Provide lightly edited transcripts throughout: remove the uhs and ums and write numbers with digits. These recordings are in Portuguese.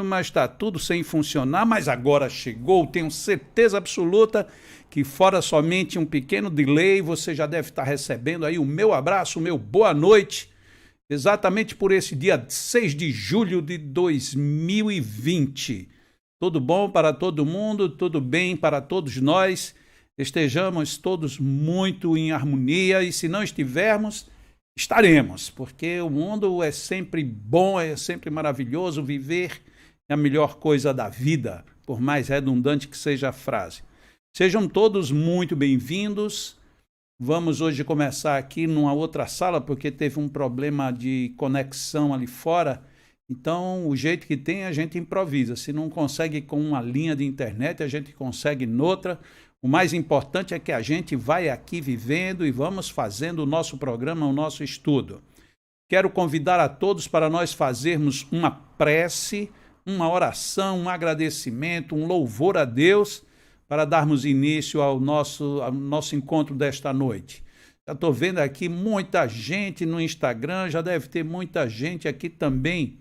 mas está tudo sem funcionar, mas agora chegou, tenho certeza absoluta que fora somente um pequeno delay, você já deve estar recebendo aí o meu abraço, o meu boa noite, exatamente por esse dia 6 de julho de 2020. Tudo bom para todo mundo, tudo bem para todos nós, estejamos todos muito em harmonia e se não estivermos, estaremos, porque o mundo é sempre bom, é sempre maravilhoso, viver é a melhor coisa da vida, por mais redundante que seja a frase. Sejam todos muito bem-vindos. Vamos hoje começar aqui numa outra sala, porque teve um problema de conexão ali fora. Então, o jeito que tem, a gente improvisa. Se não consegue com uma linha de internet, a gente consegue noutra. O mais importante é que a gente vai aqui vivendo e vamos fazendo o nosso programa, o nosso estudo. Quero convidar a todos para nós fazermos uma prece, uma oração, um agradecimento, um louvor a Deus, para darmos início ao nosso encontro desta noite. Já estou vendo aqui muita gente no Instagram, já deve ter muita gente aqui também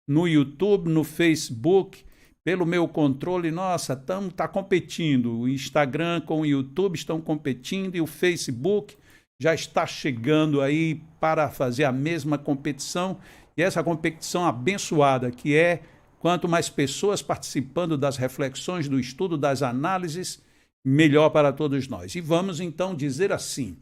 no YouTube, no Facebook, pelo meu controle. Nossa, está competindo, o Instagram com o YouTube estão competindo e o Facebook já está chegando aí para fazer a mesma competição, e essa competição abençoada que é quanto mais pessoas participando das reflexões, do estudo, das análises, melhor para todos nós. E vamos então dizer assim: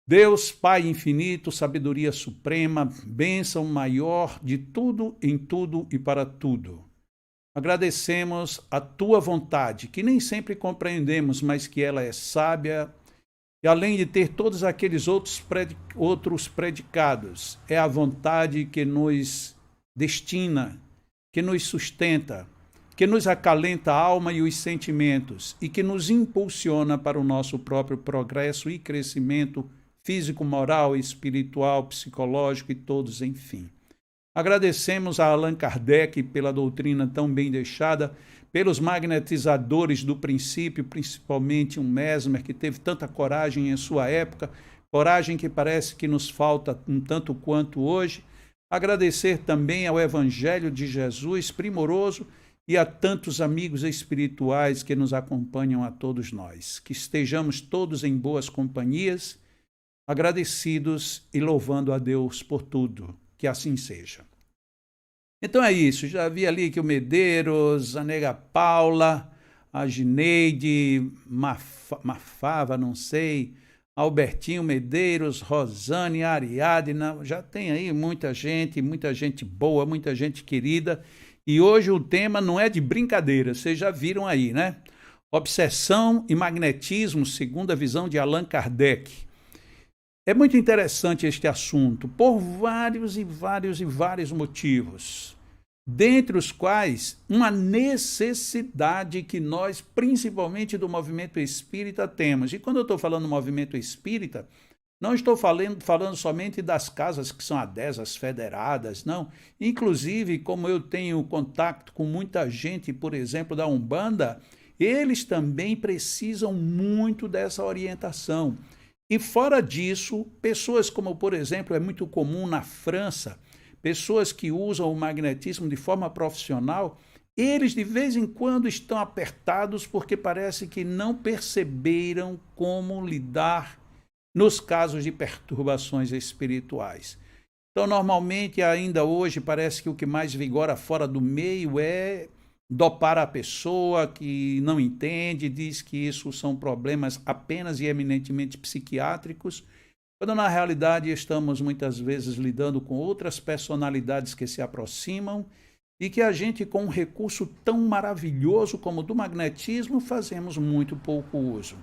Deus, Pai infinito, sabedoria suprema, bênção maior de tudo, em tudo e para tudo. Agradecemos a Tua vontade, que nem sempre compreendemos, mas que ela é sábia, e além de ter todos aqueles outros predicados, é a vontade que nos destina, que nos sustenta, que nos acalenta a alma e os sentimentos e que nos impulsiona para o nosso próprio progresso e crescimento físico, moral, espiritual, psicológico e todos, enfim. Agradecemos a Allan Kardec pela doutrina tão bem deixada, pelos magnetizadores do princípio, principalmente um Mesmer que teve tanta coragem em sua época, coragem que parece que nos falta um tanto quanto hoje. Agradecer também ao Evangelho de Jesus primoroso e a tantos amigos espirituais que nos acompanham a todos nós. Que estejamos todos em boas companhias, agradecidos e louvando a Deus por tudo. Que assim seja. Então é isso, já vi ali que o Medeiros, a Nega Paula, a Gineide, Mafava, não sei, Albertinho Medeiros, Rosane, Ariadna, já tem aí muita gente boa, muita gente querida. E hoje o tema não é de brincadeira, vocês já viram aí, né? Obsessão e magnetismo, segundo a visão de Allan Kardec. É muito interessante este assunto, por vários motivos, dentre os quais uma necessidade que nós, principalmente do movimento espírita, temos. E quando eu estou falando do movimento espírita, não estou falando somente das casas que são adesas, federadas, não. Inclusive, como eu tenho contato com muita gente, por exemplo, da Umbanda, eles também precisam muito dessa orientação. E fora disso, pessoas como, por exemplo, é muito comum na França, pessoas que usam o magnetismo de forma profissional, eles de vez em quando estão apertados porque parece que não perceberam como lidar nos casos de perturbações espirituais. Então, normalmente, ainda hoje, parece que o que mais vigora fora do meio é dopar a pessoa que não entende, diz que isso são problemas apenas e eminentemente psiquiátricos, quando na realidade estamos muitas vezes lidando com outras personalidades que se aproximam e que a gente, com um recurso tão maravilhoso como o do magnetismo, fazemos muito pouco uso.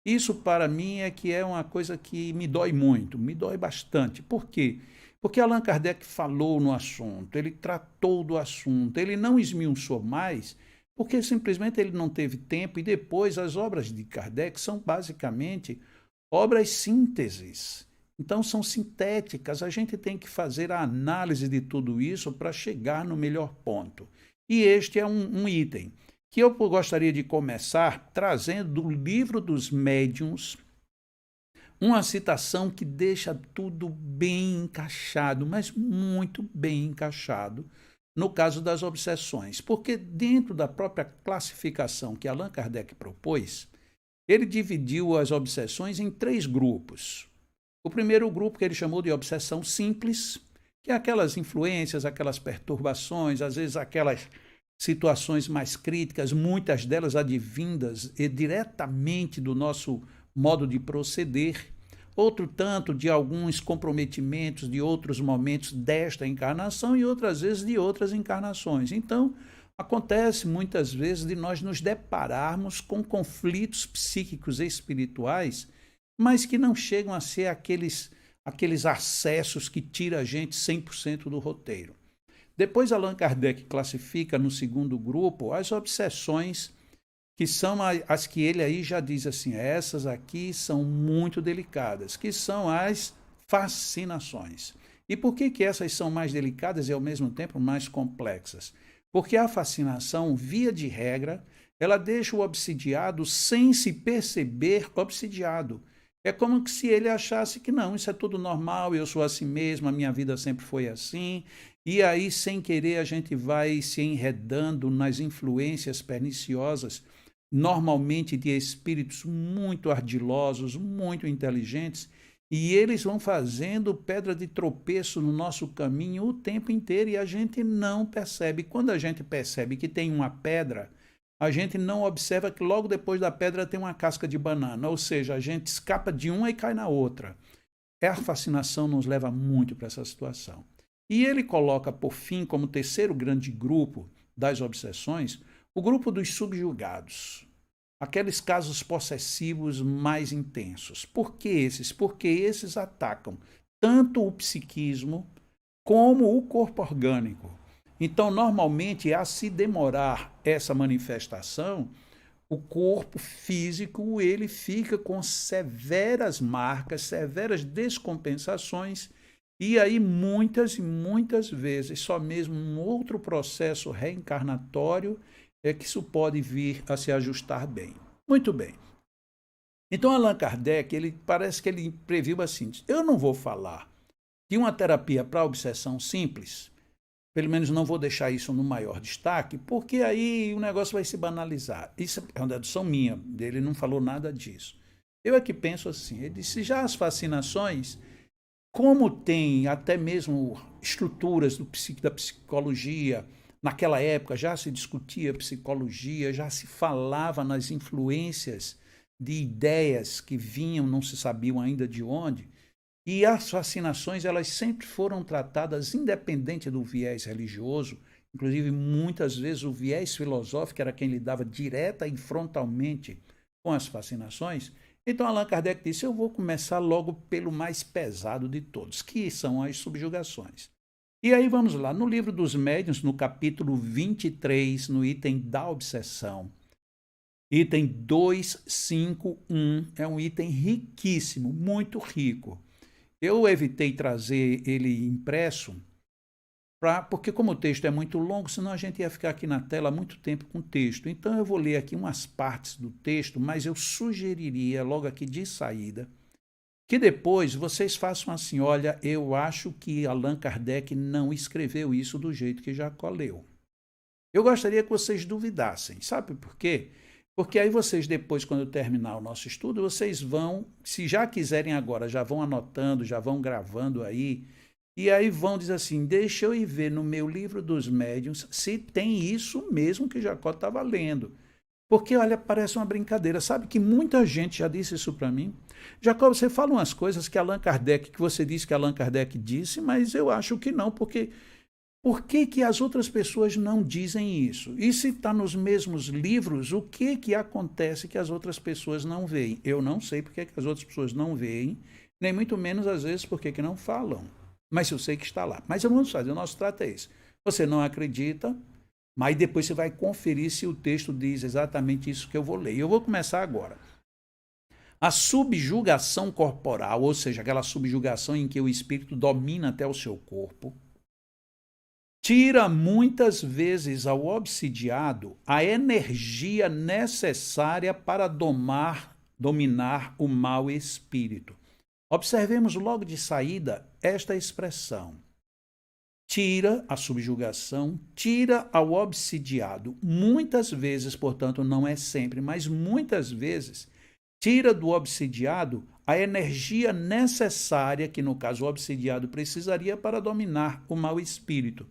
Isso para mim é que é uma coisa que me dói muito, me dói bastante. Por quê? Porque Allan Kardec falou no assunto, ele tratou do assunto, ele não esmiuçou mais, porque simplesmente ele não teve tempo, e depois as obras de Kardec são basicamente obras sínteses. Então são sintéticas, a gente tem que fazer a análise de tudo isso para chegar no melhor ponto. E este é um item que eu gostaria de começar trazendo do Livro dos Médiuns, uma citação que deixa tudo bem encaixado, mas muito bem encaixado, no caso das obsessões, porque dentro da própria classificação que Allan Kardec propôs, ele dividiu as obsessões em 3 grupos. O primeiro grupo que ele chamou de obsessão simples, que é aquelas influências, aquelas perturbações, às vezes aquelas situações mais críticas, muitas delas advindas diretamente do nosso modo de proceder, outro tanto de alguns comprometimentos de outros momentos desta encarnação e outras vezes de outras encarnações. Então, acontece muitas vezes de nós nos depararmos com conflitos psíquicos e espirituais, mas que não chegam a ser aqueles acessos que tiram a gente 100% do roteiro. Depois, Allan Kardec classifica no segundo grupo as obsessões, que são as que ele aí já diz assim, essas aqui são muito delicadas, que são as fascinações. E por que essas são mais delicadas e ao mesmo tempo mais complexas? Porque a fascinação, via de regra, ela deixa o obsidiado sem se perceber obsidiado. É como se ele achasse que não, isso é tudo normal, eu sou assim mesmo, a minha vida sempre foi assim. E aí, sem querer, a gente vai se enredando nas influências perniciosas, normalmente de espíritos muito ardilosos, muito inteligentes, e eles vão fazendo pedra de tropeço no nosso caminho o tempo inteiro e a gente não percebe. Quando a gente percebe que tem uma pedra, a gente não observa que logo depois da pedra tem uma casca de banana, ou seja, a gente escapa de uma e cai na outra. A fascinação nos leva muito para essa situação. E ele coloca, por fim, como terceiro grande grupo das obsessões, o grupo dos subjugados. Aqueles casos possessivos mais intensos. Por que esses? Porque esses atacam tanto o psiquismo como o corpo orgânico. Então, normalmente, a se demorar essa manifestação, o corpo físico ele fica com severas marcas, severas descompensações, e aí muitas e muitas vezes, só mesmo um outro processo reencarnatório é que isso pode vir a se ajustar bem. Muito bem. Então, Allan Kardec, parece que ele previu assim, eu não vou falar de uma terapia para obsessão simples, pelo menos não vou deixar isso no maior destaque, porque aí o negócio vai se banalizar. Isso é uma dedução minha, ele não falou nada disso. Eu é que penso assim, ele disse, já as fascinações, como tem até mesmo estruturas da psicologia, naquela época já se discutia psicologia, já se falava nas influências de ideias que vinham, não se sabiam ainda de onde, e as fascinações elas sempre foram tratadas independente do viés religioso, inclusive muitas vezes o viés filosófico era quem lidava direta e frontalmente com as fascinações. Então Allan Kardec disse, eu vou começar logo pelo mais pesado de todos, que são as subjugações. E aí vamos lá, no livro dos médiuns, no capítulo 23, no item da obsessão, item 251, é um item riquíssimo, muito rico. Eu evitei trazer ele impresso, porque como o texto é muito longo, senão a gente ia ficar aqui na tela muito tempo com o texto. Então eu vou ler aqui umas partes do texto, mas eu sugeriria, logo aqui de saída, que depois vocês façam assim, olha, eu acho que Allan Kardec não escreveu isso do jeito que Jacó leu. Eu gostaria que vocês duvidassem, sabe por quê? Porque aí vocês depois, quando terminar o nosso estudo, vocês vão, se já quiserem agora, já vão anotando, já vão gravando aí, e aí vão dizer assim, deixa eu ir ver no meu livro dos médiuns se tem isso mesmo que Jacó estava lendo. Porque, olha, parece uma brincadeira. Sabe que muita gente já disse isso para mim? Jacó, você fala umas coisas que Allan Kardec, que você disse que Allan Kardec disse, mas eu acho que não, porque por que as outras pessoas não dizem isso? E se está nos mesmos livros, o que acontece que as outras pessoas não veem? Eu não sei porque que as outras pessoas não veem, nem muito menos, às vezes, porque que não falam. Mas eu sei que está lá. Mas vamos fazer, o nosso trato é esse. Você não acredita, mas depois você vai conferir se o texto diz exatamente isso que eu vou ler. Eu vou começar agora. A subjugação corporal, ou seja, aquela subjugação em que o espírito domina até o seu corpo, tira muitas vezes ao obsidiado a energia necessária para dominar o mau espírito. Observemos logo de saída esta expressão. tira a subjugação, tira ao obsidiado. Muitas vezes, portanto, não é sempre, mas muitas vezes, tira do obsidiado a energia necessária, que no caso o obsidiado precisaria para dominar o mau espírito.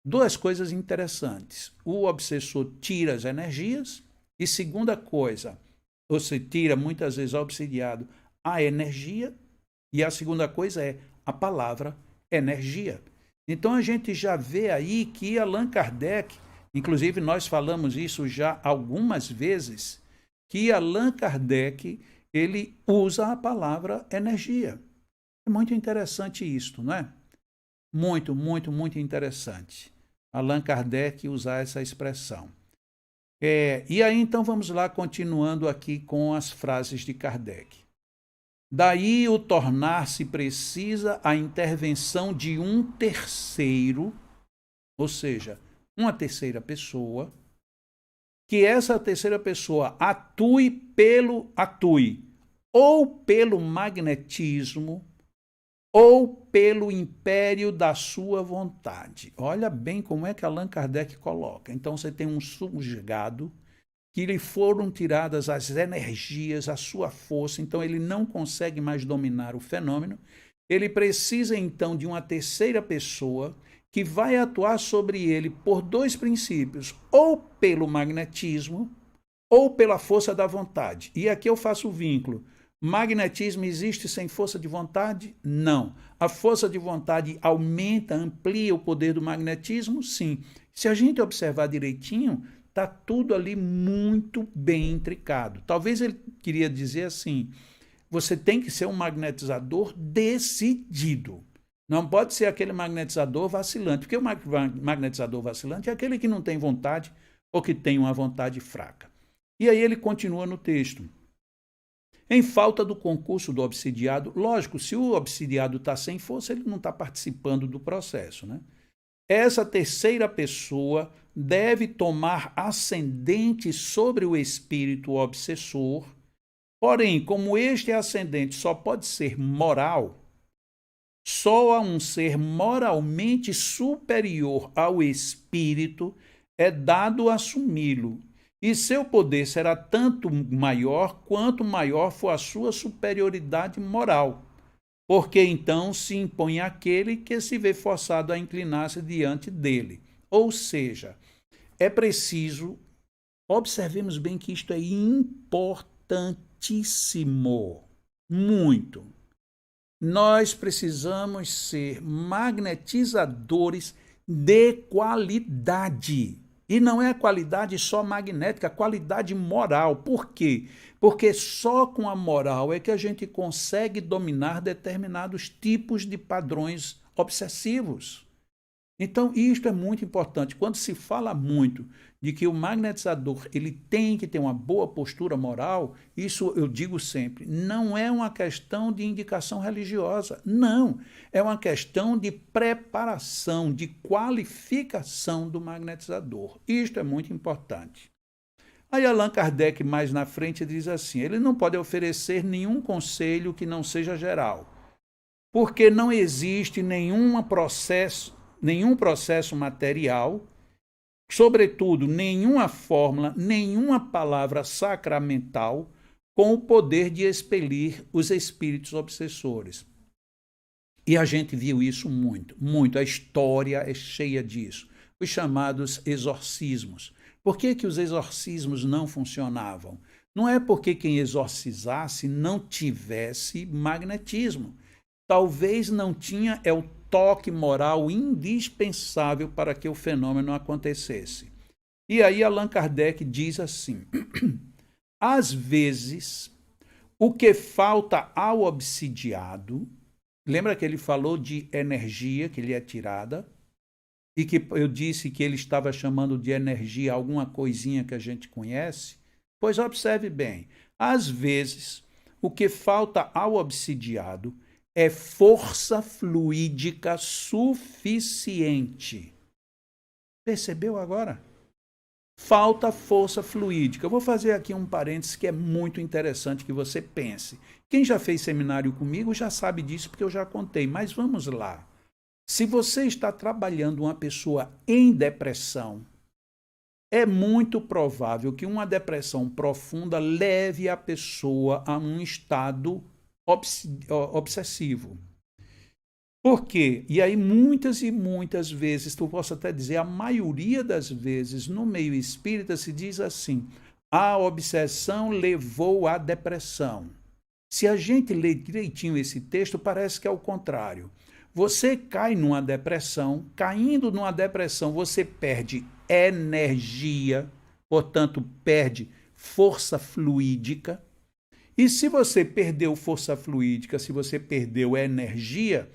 Duas coisas interessantes. O obsessor tira as energias, e segunda coisa, você tira muitas vezes ao obsidiado a energia, e a segunda coisa é a palavra energia. Então a gente já vê aí que Allan Kardec, inclusive nós falamos isso já algumas vezes, que Allan Kardec, ele usa a palavra energia. É muito interessante isto, não é? Muito, muito, muito interessante. Allan Kardec usar essa expressão. E aí então vamos lá, continuando aqui com as frases de Kardec. Daí o tornar-se precisa a intervenção de um terceiro, ou seja, uma terceira pessoa, que essa terceira pessoa atue ou pelo magnetismo ou pelo império da sua vontade. Olha bem como é que Allan Kardec coloca. Então você tem um subjugado que lhe foram tiradas as energias, a sua força, então ele não consegue mais dominar o fenômeno. Ele precisa então de uma terceira pessoa que vai atuar sobre ele por dois princípios, ou pelo magnetismo, ou pela força da vontade. E aqui eu faço o vínculo. Magnetismo existe sem força de vontade? Não. A força de vontade aumenta, amplia o poder do magnetismo? Sim. Se a gente observar direitinho, está tudo ali muito bem intricado. Talvez ele queria dizer assim, você tem que ser um magnetizador decidido. Não pode ser aquele magnetizador vacilante, porque o magnetizador vacilante é aquele que não tem vontade ou que tem uma vontade fraca. E aí ele continua no texto. Em falta do concurso do obsidiado, lógico, se o obsidiado está sem força, ele não está participando do processo, né? Essa terceira pessoa deve tomar ascendente sobre o espírito obsessor, porém, como este ascendente só pode ser moral, só a um ser moralmente superior ao espírito é dado assumi-lo, e seu poder será tanto maior quanto maior for a sua superioridade moral, porque então se impõe aquele que se vê forçado a inclinar-se diante dele. Ou seja, é preciso, observemos bem que isto é importantíssimo, muito. Nós precisamos ser magnetizadores de qualidade. E não é a qualidade só magnética, a qualidade moral. Por quê? Porque só com a moral é que a gente consegue dominar determinados tipos de padrões obsessivos. Então, isto é muito importante. Quando se fala muito de que o magnetizador ele tem que ter uma boa postura moral, isso eu digo sempre, não é uma questão de indicação religiosa, não. É uma questão de preparação, de qualificação do magnetizador. Isto é muito importante. Aí Allan Kardec, mais na frente, diz assim, ele não pode oferecer nenhum conselho que não seja geral, porque não existe nenhum processo material, sobretudo nenhuma fórmula, nenhuma palavra sacramental com o poder de expelir os espíritos obsessores. E a gente viu isso muito, muito. A história é cheia disso. Os chamados exorcismos. Por que os exorcismos não funcionavam? Não é porque quem exorcizasse não tivesse magnetismo. Talvez não tinha o toque moral indispensável para que o fenômeno acontecesse. E aí Allan Kardec diz assim, às vezes, o que falta ao obsidiado, lembra que ele falou de energia que lhe é tirada, e que eu disse que ele estava chamando de energia alguma coisinha que a gente conhece? Pois observe bem, às vezes, o que falta ao obsidiado é força fluídica suficiente. Percebeu agora? Falta força fluídica. Eu vou fazer aqui um parênteses que é muito interessante que você pense. Quem já fez seminário comigo já sabe disso porque eu já contei, mas vamos lá. Se você está trabalhando uma pessoa em depressão, é muito provável que uma depressão profunda leve a pessoa a um estado obsessivo. Por quê? E aí muitas e muitas vezes, tu posso até dizer, a maioria das vezes no meio espírita se diz assim, a obsessão levou à depressão. Se a gente lê direitinho esse texto, parece que é o contrário. Você cai numa depressão, caindo numa depressão, você perde energia, portanto, perde força fluídica. E se você perdeu força fluídica, se você perdeu energia,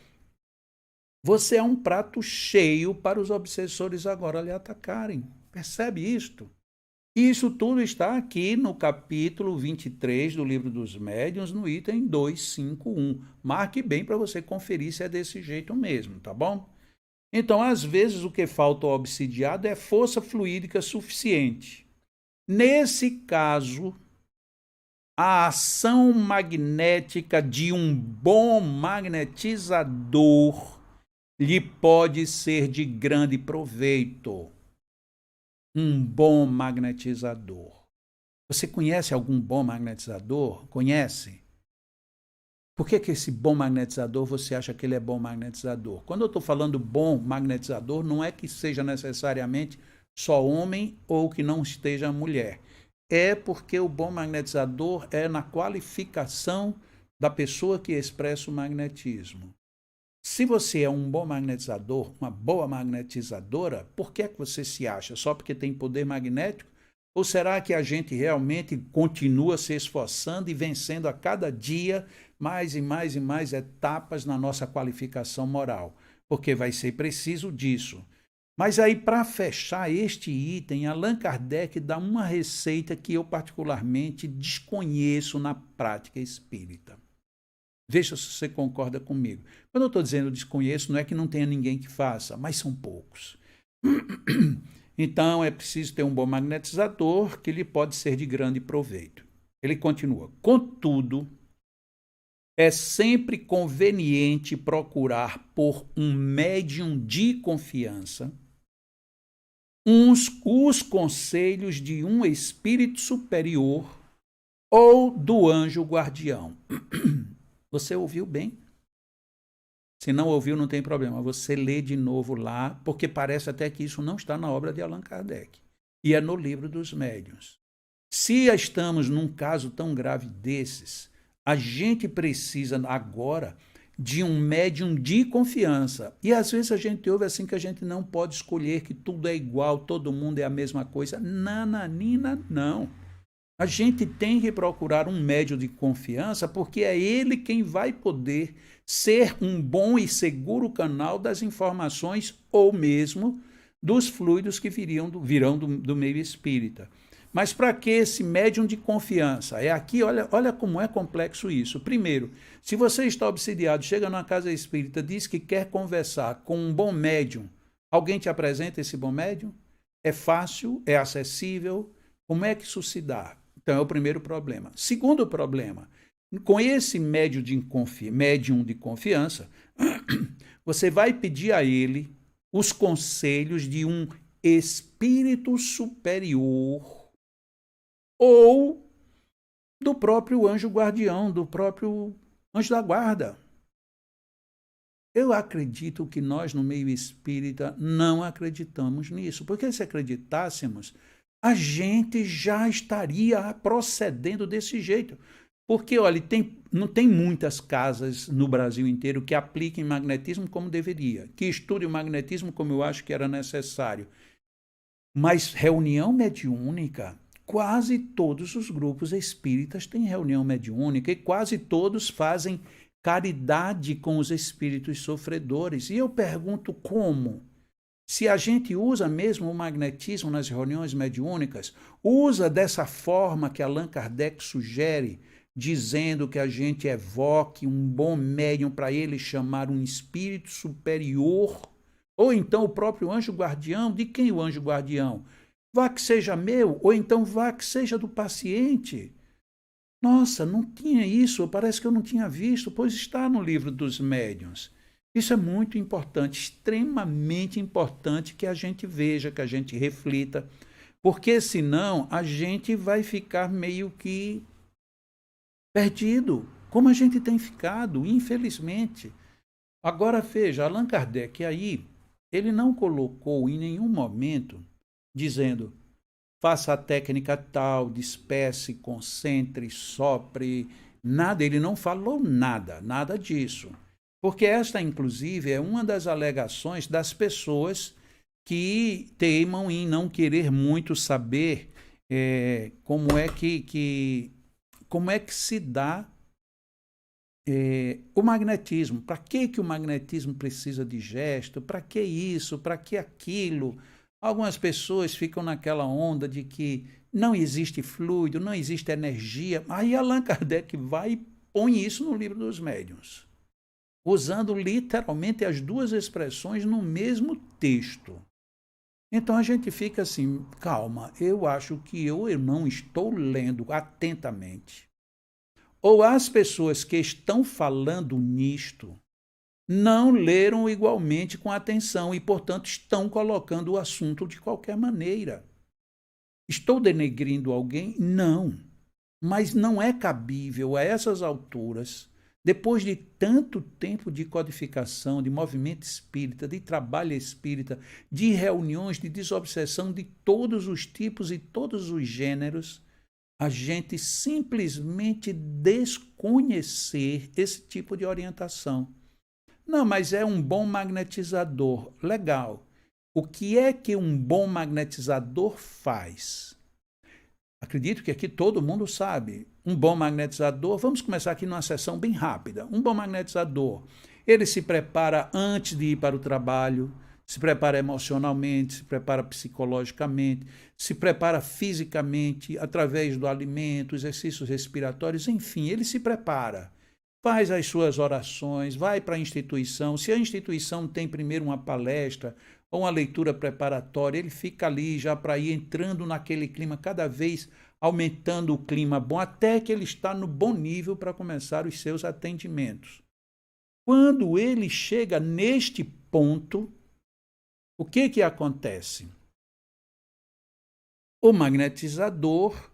você é um prato cheio para os obsessores agora lhe atacarem. Percebe isto? Isso tudo está aqui no capítulo 23 do Livro dos Médiuns, no item 251. Marque bem para você conferir se é desse jeito mesmo, tá bom? Então, às vezes, o que falta ao obsidiado é força fluídica suficiente. Nesse caso, a ação magnética de um bom magnetizador lhe pode ser de grande proveito. Um bom magnetizador. Você conhece algum bom magnetizador? Conhece? Por que esse bom magnetizador, você acha que ele é bom magnetizador? Quando eu estou falando bom magnetizador, não é que seja necessariamente só homem ou que não esteja mulher. É porque o bom magnetizador é na qualificação da pessoa que expressa o magnetismo. Se você é um bom magnetizador, uma boa magnetizadora, por que é que você se acha? Só porque tem poder magnético? Ou será que a gente realmente continua se esforçando e vencendo a cada dia mais e mais e mais etapas na nossa qualificação moral? Porque vai ser preciso disso. Mas aí, para fechar este item, Allan Kardec dá uma receita que eu particularmente desconheço na prática espírita. Veja se você concorda comigo. Quando eu estou dizendo desconheço, não é que não tenha ninguém que faça, mas são poucos. Então, é preciso ter um bom magnetizador que lhe pode ser de grande proveito. Ele continua. Contudo, é sempre conveniente procurar por um médium de confiança os conselhos de um espírito superior ou do anjo guardião. Você ouviu bem? Se não ouviu, não tem problema. Você lê de novo lá, porque parece até que isso não está na obra de Allan Kardec. E é no Livro dos Médiuns. Se estamos num caso tão grave desses, a gente precisa agora de um médium de confiança. E às vezes a gente ouve assim que a gente não pode escolher, que tudo é igual, todo mundo é a mesma coisa. Nananina, não. A gente tem que procurar um médium de confiança, porque é ele quem vai poder ser um bom e seguro canal das informações ou mesmo dos fluidos que virão do meio espírita. Mas para que esse médium de confiança? É aqui, olha como é complexo isso. Primeiro, se você está obsidiado, chega numa casa espírita, diz que quer conversar com um bom médium, alguém te apresenta esse bom médium? É fácil? É acessível? Como é que isso se dá? Então, é o primeiro problema. Segundo problema, com esse médium de confiança, você vai pedir a ele os conselhos de um espírito superior ou do próprio anjo guardião, do próprio anjo da guarda. Eu acredito que nós, no meio espírita, não acreditamos nisso, porque se acreditássemos, a gente já estaria procedendo desse jeito. Porque, olha, não tem muitas casas no Brasil inteiro que apliquem magnetismo como deveria, que estudem o magnetismo como eu acho que era necessário. Mas reunião mediúnica, quase todos os grupos espíritas têm reunião mediúnica e quase todos fazem caridade com os espíritos sofredores. E eu pergunto como? Se a gente usa mesmo o magnetismo nas reuniões mediúnicas, usa dessa forma que Allan Kardec sugere, dizendo que a gente evoque um bom médium para ele chamar um espírito superior, ou então o próprio anjo guardião. De quem o anjo guardião? Vá que seja meu, ou então vá que seja do paciente. Nossa, não tinha isso, parece que eu não tinha visto, pois está no Livro dos Médiuns. Isso é muito importante, extremamente importante que a gente veja, que a gente reflita, porque senão a gente vai ficar meio que perdido, como a gente tem ficado, infelizmente. Agora veja, Allan Kardec aí, ele não colocou em nenhum momento dizendo faça a técnica tal, despece, concentre, sopre, nada, ele não falou nada, nada disso. Porque esta, inclusive, é uma das alegações das pessoas que teimam em não querer muito saber como é como é que se dá o magnetismo. Para que o magnetismo precisa de gesto? Para que isso? Para que aquilo? Algumas pessoas ficam naquela onda de que não existe fluido, não existe energia. Aí Allan Kardec vai e põe isso no Livro dos Médiuns, usando literalmente as duas expressões no mesmo texto. Então a gente fica assim, calma, eu acho que eu não estou lendo atentamente. Ou as pessoas que estão falando nisto não leram igualmente com atenção e, portanto, estão colocando o assunto de qualquer maneira. Estou denegrindo alguém? Não. Mas não é cabível a essas alturas, depois de tanto tempo de codificação, de movimento espírita, de trabalho espírita, de reuniões, de desobsessão de todos os tipos e todos os gêneros, a gente simplesmente desconhecer esse tipo de orientação. Não, mas é um bom magnetizador. Legal. O que é que um bom magnetizador faz? Acredito que aqui todo mundo sabe. Um bom magnetizador, vamos começar aqui numa sessão bem rápida. Um bom magnetizador, ele se prepara antes de ir para o trabalho, se prepara emocionalmente, se prepara psicologicamente, se prepara fisicamente, através do alimento, exercícios respiratórios, enfim, ele se prepara. Faz as suas orações, vai para a instituição. Se a instituição tem primeiro uma palestra ou uma leitura preparatória, ele fica ali já para ir entrando naquele clima, cada vez aumentando o clima bom, até que ele está no bom nível para começar os seus atendimentos. Quando ele chega neste ponto, o que acontece? O magnetizador,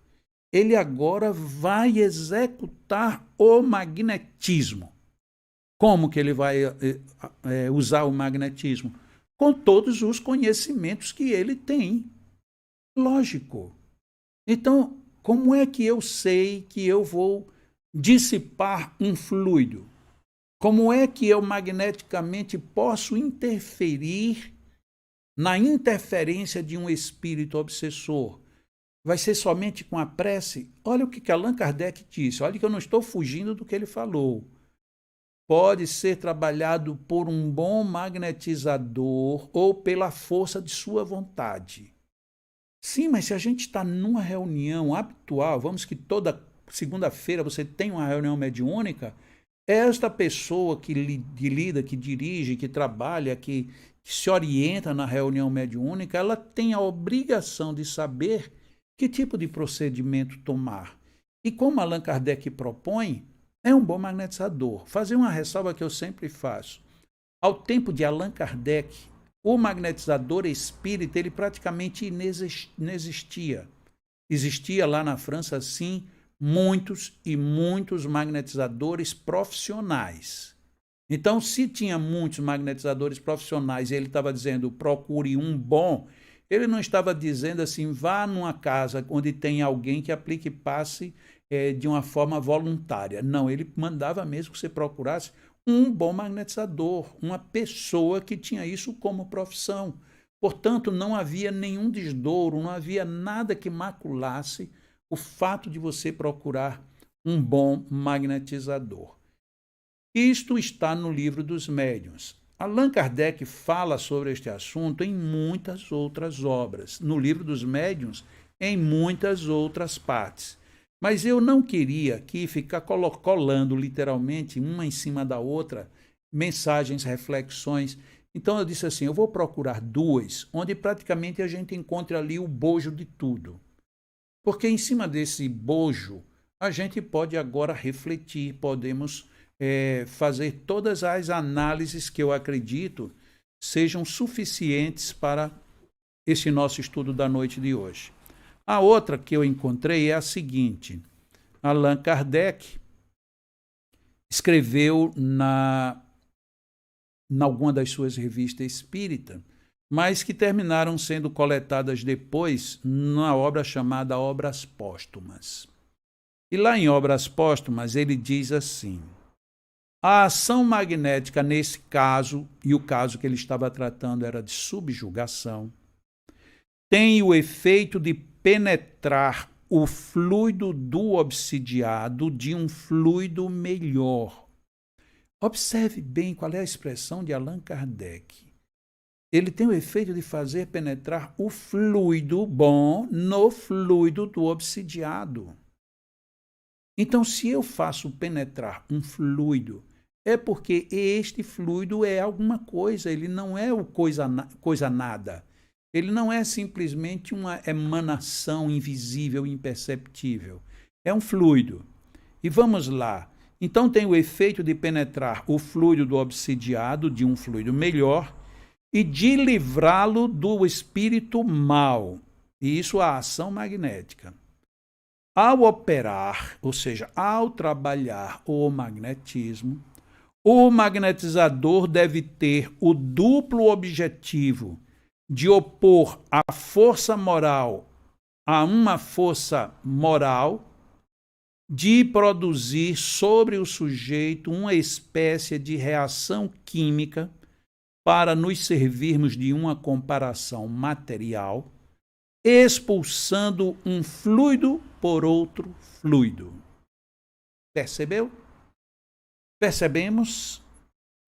ele agora vai executar o magnetismo. Como que ele vai usar o magnetismo? Com todos os conhecimentos que ele tem. Lógico. Então, como é que eu sei que eu vou dissipar um fluido? Como é que eu magneticamente posso interferir na interferência de um espírito obsessor? Vai ser somente com a prece? Olha o que Allan Kardec disse, olha que eu não estou fugindo do que ele falou. Pode ser trabalhado por um bom magnetizador ou pela força de sua vontade. Sim, mas se a gente está numa reunião habitual, vamos que toda segunda-feira você tem uma reunião mediúnica, esta pessoa que lida, que dirige, que trabalha, que se orienta na reunião mediúnica, ela tem a obrigação de saber que tipo de procedimento tomar. E como Allan Kardec propõe, é um bom magnetizador. Fazer uma ressalva que eu sempre faço. Ao tempo de Allan Kardec, o magnetizador espírita ele praticamente não existia. Existia lá na França, sim, muitos e muitos magnetizadores profissionais. Então, se tinha muitos magnetizadores profissionais e ele estava dizendo procure um bom, ele não estava dizendo assim, vá numa casa onde tem alguém que aplique passe de uma forma voluntária. Não, ele mandava mesmo que você procurasse um bom magnetizador, uma pessoa que tinha isso como profissão. Portanto, não havia nenhum desdouro, não havia nada que maculasse o fato de você procurar um bom magnetizador. Isto está no Livro dos Médiuns. Allan Kardec fala sobre este assunto em muitas outras obras, no Livro dos Médiuns, em muitas outras partes. Mas eu não queria aqui ficar colando literalmente uma em cima da outra, mensagens, reflexões. Então eu disse assim, eu vou procurar duas, onde praticamente a gente encontra ali o bojo de tudo. Porque em cima desse bojo, a gente pode agora refletir, podemos fazer todas as análises que eu acredito sejam suficientes para esse nosso estudo da noite de hoje. A outra que eu encontrei é a seguinte: Allan Kardec escreveu na alguma das suas revistas espíritas, mas que terminaram sendo coletadas depois na obra chamada Obras Póstumas. E lá em Obras Póstumas ele diz assim: a ação magnética nesse caso, e o caso que ele estava tratando era de subjugação, tem o efeito de penetrar o fluido do obsidiado de um fluido melhor. Observe bem qual é a expressão de Allan Kardec. Ele tem o efeito de fazer penetrar o fluido bom no fluido do obsidiado. Então, se eu faço penetrar um fluido, é porque este fluido é alguma coisa, ele não é o coisa nada. Ele não é simplesmente uma emanação invisível, imperceptível. É um fluido. E vamos lá. Então tem o efeito de penetrar o fluido do obsidiado, de um fluido melhor, e de livrá-lo do espírito mau. E isso é a ação magnética. Ao operar, ou seja, ao trabalhar o magnetismo, o magnetizador deve ter o duplo objetivo de opor a força moral a uma força moral, de produzir sobre o sujeito uma espécie de reação química para nos servirmos de uma comparação material, expulsando um fluido por outro fluido. Percebeu? Percebemos?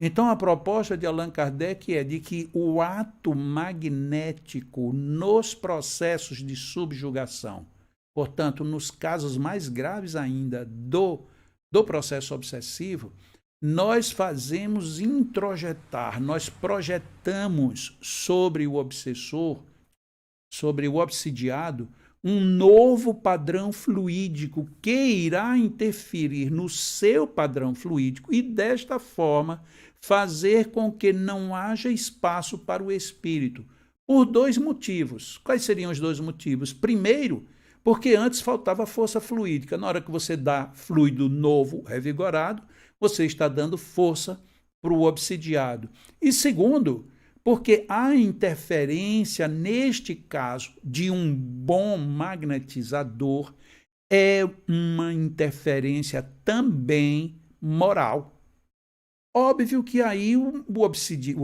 Então, a proposta de Allan Kardec é de que o ato magnético nos processos de subjugação, portanto, nos casos mais graves ainda do processo obsessivo, nós fazemos introjetar, nós projetamos sobre o obsessor, sobre o obsidiado, um novo padrão fluídico que irá interferir no seu padrão fluídico e, desta forma, fazer com que não haja espaço para o espírito, por dois motivos. Quais seriam os dois motivos? Primeiro, porque antes faltava força fluídica. Na hora que você dá fluido novo, revigorado, você está dando força para o obsidiado. E segundo, porque a interferência, neste caso, de um bom magnetizador é uma interferência também moral. Óbvio que aí o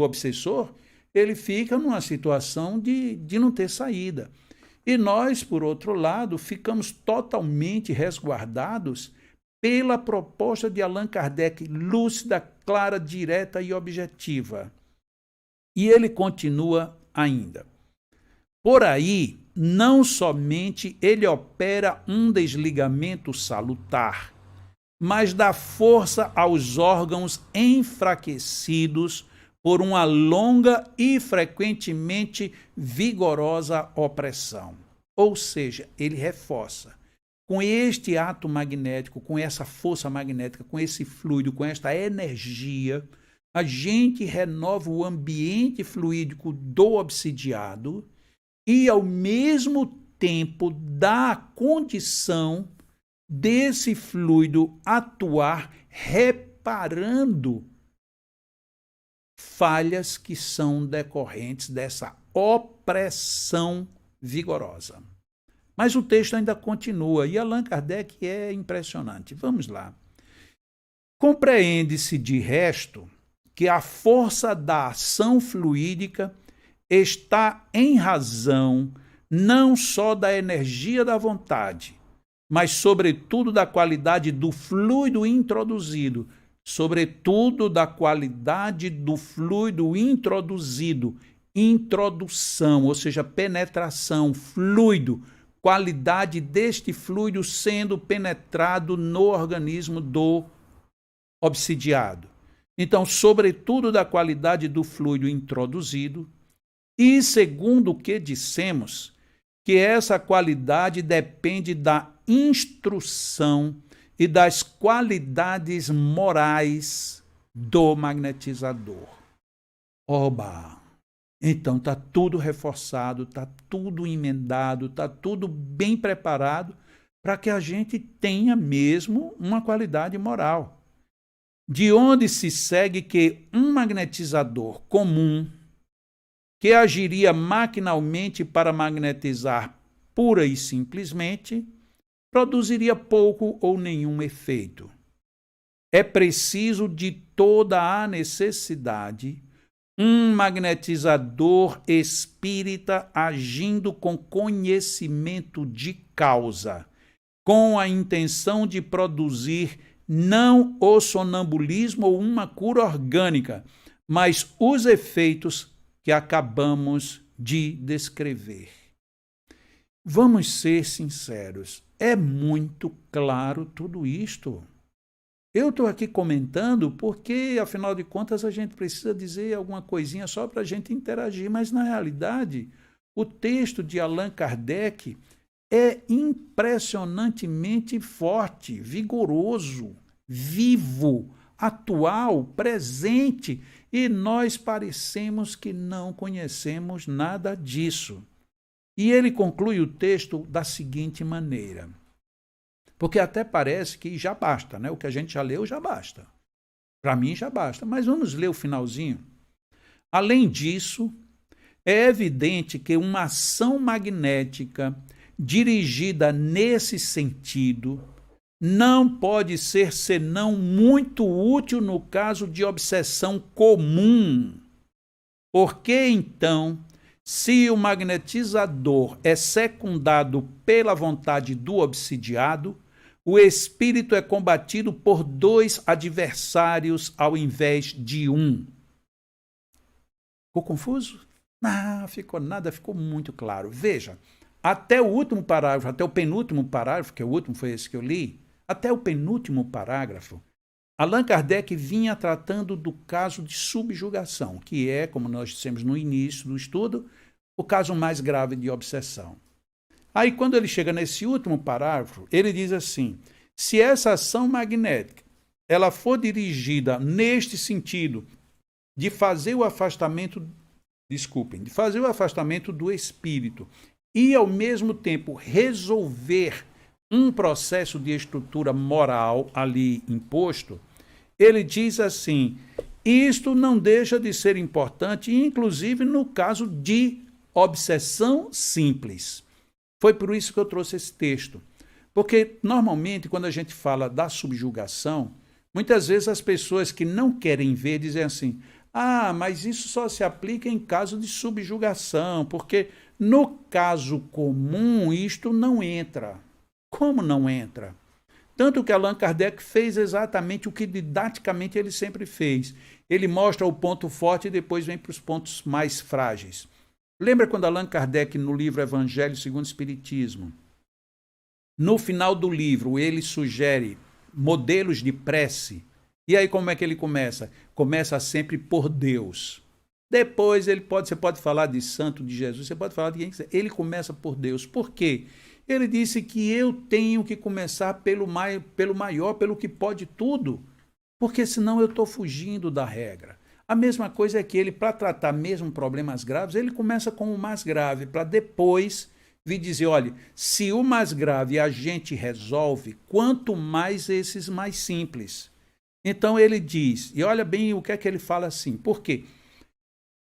obsessor ele fica numa situação de não ter saída. E nós, por outro lado, ficamos totalmente resguardados pela proposta de Allan Kardec, lúcida, clara, direta e objetiva. E ele continua ainda. Por aí, não somente ele opera um desligamento salutar, mas dá força aos órgãos enfraquecidos por uma longa e frequentemente vigorosa opressão. Ou seja, ele reforça. Com este ato magnético, com essa força magnética, com esse fluido, com esta energia, a gente renova o ambiente fluídico do obsidiado e, ao mesmo tempo, dá a condição desse fluido atuar reparando falhas que são decorrentes dessa opressão vigorosa. Mas o texto ainda continua e Allan Kardec é impressionante. Vamos lá. Compreende-se, de resto, que a força da ação fluídica está em razão não só da energia da vontade, mas, sobretudo, da qualidade do fluido introduzido. Sobretudo, da qualidade do fluido introduzido. Introdução, ou seja, penetração, fluido, qualidade deste fluido sendo penetrado no organismo do obsidiado. Então, sobretudo, da qualidade do fluido introduzido. E, segundo o que dissemos, que essa qualidade depende da instrução e das qualidades morais do magnetizador. Oba! Então está tudo reforçado, está tudo emendado, está tudo bem preparado para que a gente tenha mesmo uma qualidade moral. De onde se segue que um magnetizador comum, que agiria maquinalmente para magnetizar pura e simplesmente, produziria pouco ou nenhum efeito. É preciso de toda a necessidade um magnetizador espírita agindo com conhecimento de causa, com a intenção de produzir não o sonambulismo ou uma cura orgânica, mas os efeitos que acabamos de descrever. Vamos ser sinceros, é muito claro tudo isto. Eu estou aqui comentando porque, afinal de contas, a gente precisa dizer alguma coisinha só para a gente interagir, mas, na realidade, o texto de Allan Kardec é impressionantemente forte, vigoroso, vivo, atual, presente, e nós parecemos que não conhecemos nada disso. E ele conclui o texto da seguinte maneira, porque até parece que já basta, né? O que a gente já leu já basta. Para mim já basta, mas vamos ler o finalzinho. Além disso, é evidente que uma ação magnética dirigida nesse sentido não pode ser senão muito útil no caso de obsessão comum. Porque então, se o magnetizador é secundado pela vontade do obsidiado, o espírito é combatido por dois adversários ao invés de um. Ficou confuso? Não, ficou nada, ficou muito claro. Veja, até o último parágrafo, até o penúltimo parágrafo, que o último foi esse que eu li, até o penúltimo parágrafo, Allan Kardec vinha tratando do caso de subjugação, que é, como nós dissemos no início do estudo, o caso mais grave de obsessão. Aí, quando ele chega nesse último parágrafo, ele diz assim, se essa ação magnética ela for dirigida neste sentido de fazer o afastamento, de fazer o afastamento do espírito e, ao mesmo tempo, resolver um processo de estrutura moral ali imposto, ele diz assim, isto não deixa de ser importante, inclusive no caso de obsessão simples. Foi por isso que eu trouxe esse texto. Porque, normalmente, quando a gente fala da subjugação, muitas vezes as pessoas que não querem ver dizem assim, mas isso só se aplica em caso de subjugação, porque no caso comum isto não entra. Como não entra? Tanto que Allan Kardec fez exatamente o que didaticamente ele sempre fez. Ele mostra o ponto forte e depois vem para os pontos mais frágeis. Lembra quando Allan Kardec, no livro Evangelho segundo o Espiritismo, no final do livro, ele sugere modelos de prece. E aí como é que ele começa? Começa sempre por Deus. Depois você pode falar de santo, de Jesus, você pode falar de quem quiser. Ele começa por Deus. Por quê? Ele disse que eu tenho que começar pelo maior, pelo que pode tudo, porque senão eu estou fugindo da regra. A mesma coisa é que ele, para tratar mesmo problemas graves, ele começa com o mais grave, para depois vir dizer, olha, se o mais grave a gente resolve, quanto mais esses mais simples. Então ele diz, e olha bem o que é que ele fala assim, por quê?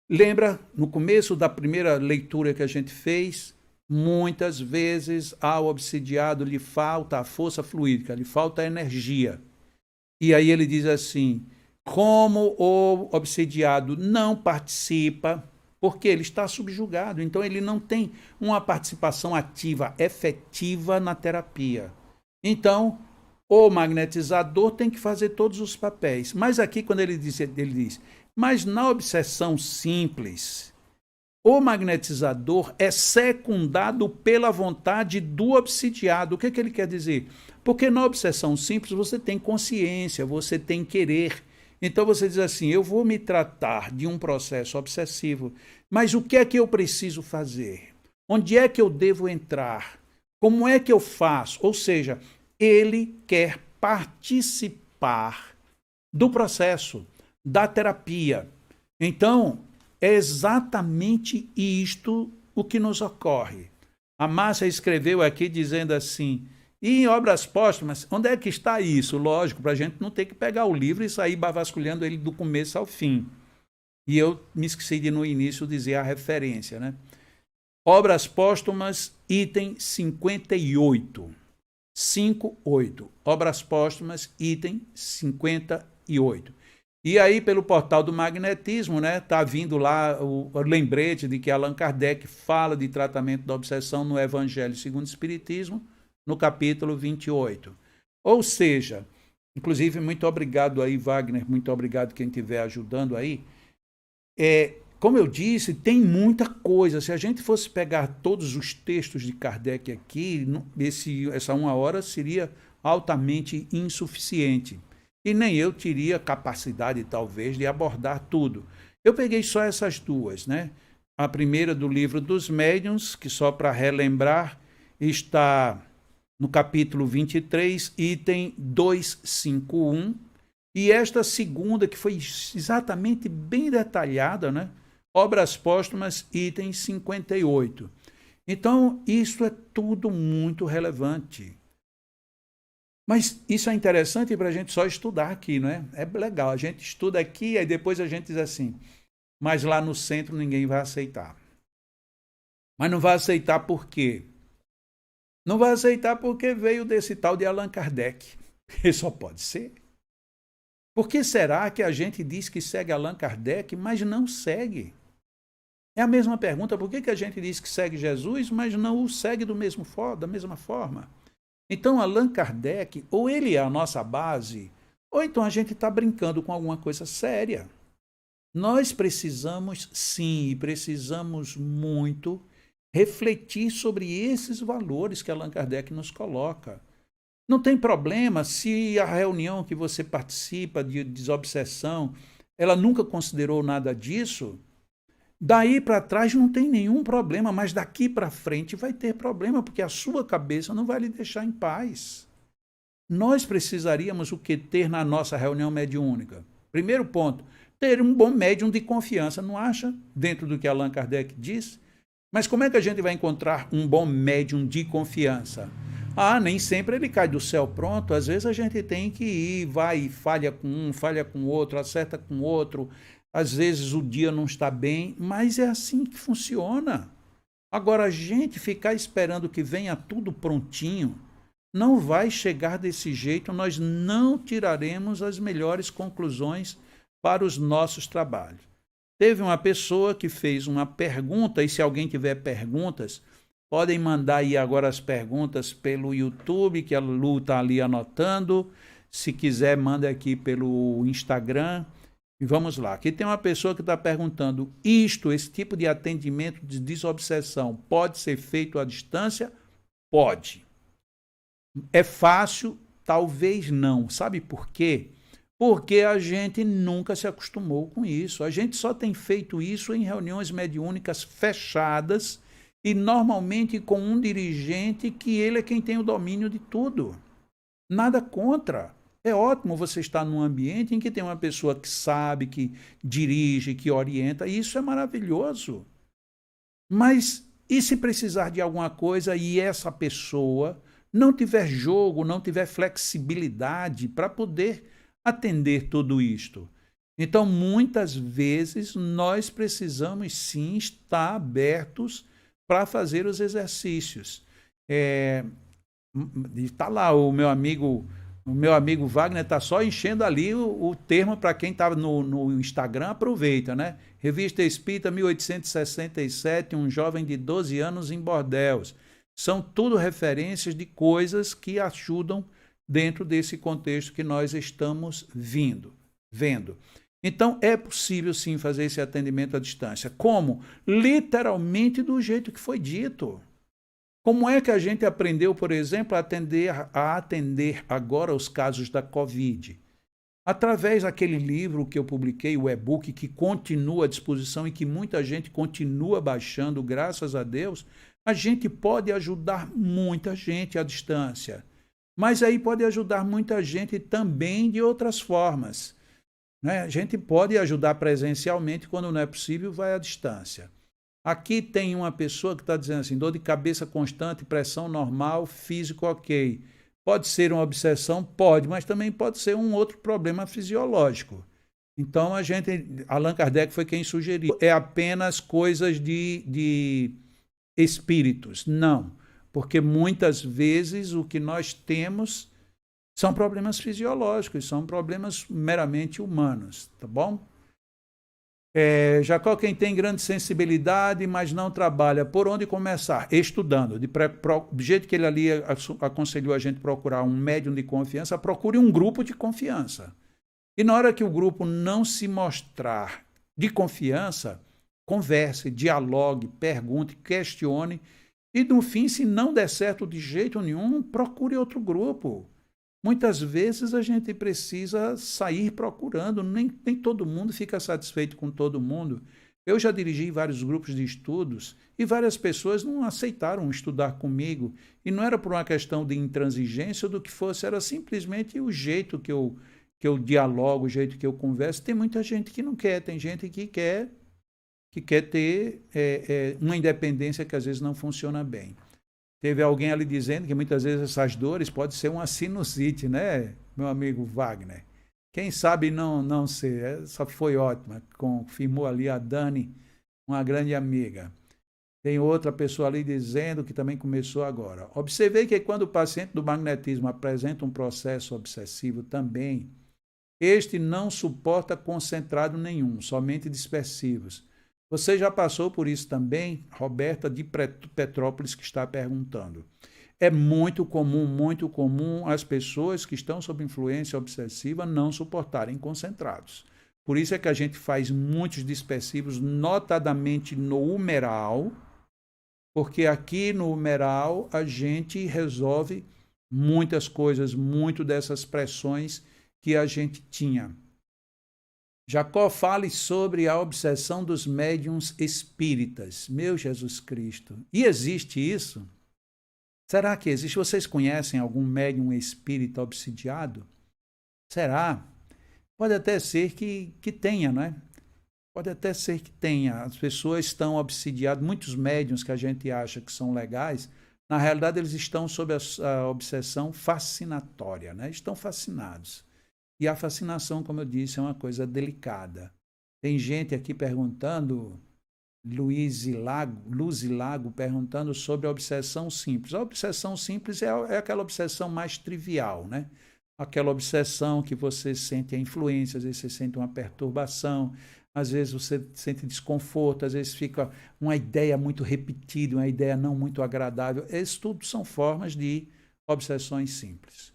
Lembra, no começo da primeira leitura que a gente fez, muitas vezes ao obsidiado lhe falta a força fluídica, lhe falta a energia. E aí ele diz assim, como o obsidiado não participa, porque ele está subjugado, então ele não tem uma participação ativa, efetiva na terapia. Então, o magnetizador tem que fazer todos os papéis. Mas aqui, quando ele diz, mas na obsessão simples, o magnetizador é secundado pela vontade do obsidiado. O que ele quer dizer? Porque na obsessão simples você tem consciência, você tem querer. Então você diz assim, eu vou me tratar de um processo obsessivo, mas o que é que eu preciso fazer? Onde é que eu devo entrar? Como é que eu faço? Ou seja, ele quer participar do processo, da terapia. Então, é exatamente isto o que nos ocorre. A Márcia escreveu aqui dizendo assim, e em obras póstumas, onde é que está isso? Lógico, para a gente não ter que pegar o livro e sair vasculhando ele do começo ao fim. E eu me esqueci de no início dizer a referência, né? Obras póstumas, item 58. 58. Obras póstumas, item 58. E aí, pelo portal do magnetismo, né, tá vindo lá o lembrete de que Allan Kardec fala de tratamento da obsessão no Evangelho segundo o Espiritismo, no capítulo 28. Ou seja, inclusive, muito obrigado aí, Wagner, muito obrigado quem estiver ajudando aí. Como eu disse, tem muita coisa. Se a gente fosse pegar todos os textos de Kardec aqui, essa 1 hora seria altamente insuficiente. E nem eu teria capacidade, talvez, de abordar tudo. Eu peguei só essas duas, né? A primeira do Livro dos Médiuns, que só para relembrar, está no capítulo 23, item 251, e esta segunda, que foi exatamente bem detalhada, né? Obras póstumas, item 58. Então, isso é tudo muito relevante. Mas isso é interessante para a gente só estudar aqui, não é? É legal, a gente estuda aqui, aí depois a gente diz assim, mas lá no centro ninguém vai aceitar. Mas não vai aceitar por quê? Não vai aceitar porque veio desse tal de Allan Kardec. E só pode ser. Por que será que a gente diz que segue Allan Kardec, mas não segue? É a mesma pergunta, por que a gente diz que segue Jesus, mas não o segue da mesma forma? Então, Allan Kardec, ou ele é a nossa base, ou então a gente está brincando com alguma coisa séria. Nós precisamos, sim, e precisamos muito, refletir sobre esses valores que Allan Kardec nos coloca. Não tem problema se a reunião que você participa de desobsessão, ela nunca considerou nada disso. Daí para trás não tem nenhum problema, mas daqui para frente vai ter problema, porque a sua cabeça não vai lhe deixar em paz. Nós precisaríamos o que ter na nossa reunião mediúnica? Primeiro ponto, ter um bom médium de confiança, não acha? Dentro do que Allan Kardec diz. Mas como é que a gente vai encontrar um bom médium de confiança? Nem sempre ele cai do céu pronto, às vezes a gente tem que ir, vai e falha com um, falha com o outro, acerta com o outro. Às vezes o dia não está bem, mas é assim que funciona. Agora, a gente ficar esperando que venha tudo prontinho, não vai chegar desse jeito, nós não tiraremos as melhores conclusões para os nossos trabalhos. Teve uma pessoa que fez uma pergunta, e se alguém tiver perguntas, podem mandar aí agora as perguntas pelo YouTube, que a Lu está ali anotando. Se quiser, manda aqui pelo Instagram. E vamos lá, aqui tem uma pessoa que está perguntando, esse tipo de atendimento de desobsessão pode ser feito à distância? Pode. É fácil? Talvez não. Sabe por quê? Porque a gente nunca se acostumou com isso. A gente só tem feito isso em reuniões mediúnicas fechadas e normalmente com um dirigente que ele é quem tem o domínio de tudo. Nada contra. É ótimo você estar num ambiente em que tem uma pessoa que sabe, que dirige, que orienta, e isso é maravilhoso. Mas e se precisar de alguma coisa e essa pessoa não tiver jogo, não tiver flexibilidade para poder atender tudo isto? Então, muitas vezes, nós precisamos sim estar abertos para fazer os exercícios. Está lá o meu amigo Wagner, está só enchendo ali o termo para quem estava no Instagram, aproveita, né? Revista Espírita 1867, um jovem de 12 anos em Bordéus. São tudo referências de coisas que ajudam dentro desse contexto que nós estamos vendo. Então, é possível sim fazer esse atendimento à distância. Como? Literalmente do jeito que foi dito. Como é que a gente aprendeu, por exemplo, a atender agora os casos da Covid? Através daquele livro que eu publiquei, o e-book, que continua à disposição e que muita gente continua baixando, graças a Deus, a gente pode ajudar muita gente à distância. Mas aí pode ajudar muita gente também de outras formas, né? A gente pode ajudar presencialmente, quando não é possível, vai à distância. Aqui tem uma pessoa que está dizendo assim, dor de cabeça constante, pressão normal, físico ok. Pode ser uma obsessão? Pode, mas também pode ser um outro problema fisiológico. Então, Allan Kardec foi quem sugeriu. É apenas coisas de espíritos. Não, porque muitas vezes o que nós temos são problemas fisiológicos, são problemas meramente humanos, tá bom? Jacó, quem tem grande sensibilidade, mas não trabalha, por onde começar? Estudando. Do jeito que ele ali aconselhou a gente procurar um médium de confiança, procure um grupo de confiança. E na hora que o grupo não se mostrar de confiança, converse, dialogue, pergunte, questione. E no fim, se não der certo de jeito nenhum, procure outro grupo. Muitas vezes a gente precisa sair procurando, nem todo mundo fica satisfeito com todo mundo. Eu já dirigi vários grupos de estudos e várias pessoas não aceitaram estudar comigo. E não era por uma questão de intransigência ou do que fosse, era simplesmente o jeito que eu dialogo, o jeito que eu converso. Tem muita gente que não quer, tem gente que quer ter uma independência que às vezes não funciona bem. Teve alguém ali dizendo que muitas vezes essas dores podem ser uma sinusite, né, meu amigo Wagner? Quem sabe não ser. Essa foi ótima. Confirmou ali a Dani, uma grande amiga. Tem outra pessoa ali dizendo que também começou agora. Observei que quando o paciente do magnetismo apresenta um processo obsessivo também, este não suporta concentrado nenhum, somente dispersivos. Você já passou por isso também, Roberta de Petrópolis, que está perguntando. É muito comum as pessoas que estão sob influência obsessiva não suportarem concentrados. Por isso é que a gente faz muitos dispersivos, notadamente no humeral, porque aqui no humeral a gente resolve muitas coisas, muito dessas pressões que a gente tinha. Jacó, fale sobre a obsessão dos médiuns espíritas. Meu Jesus Cristo. E existe isso? Será que existe? Vocês conhecem algum médium espírita obsidiado? Será? Pode até ser que tenha, não é? Pode até ser que tenha. As pessoas estão obsidiadas, muitos médiuns que a gente acha que são legais, na realidade eles estão sob a obsessão fascinatória, né? Estão fascinados. E a fascinação, como eu disse, é uma coisa delicada. Tem gente aqui perguntando, Luz e Lago perguntando sobre a obsessão simples. A obsessão simples é aquela obsessão mais trivial, né? Aquela obsessão que você sente a influência, às vezes você sente uma perturbação, às vezes você sente desconforto, às vezes fica uma ideia muito repetida, uma ideia não muito agradável. Isso tudo são formas de obsessões simples.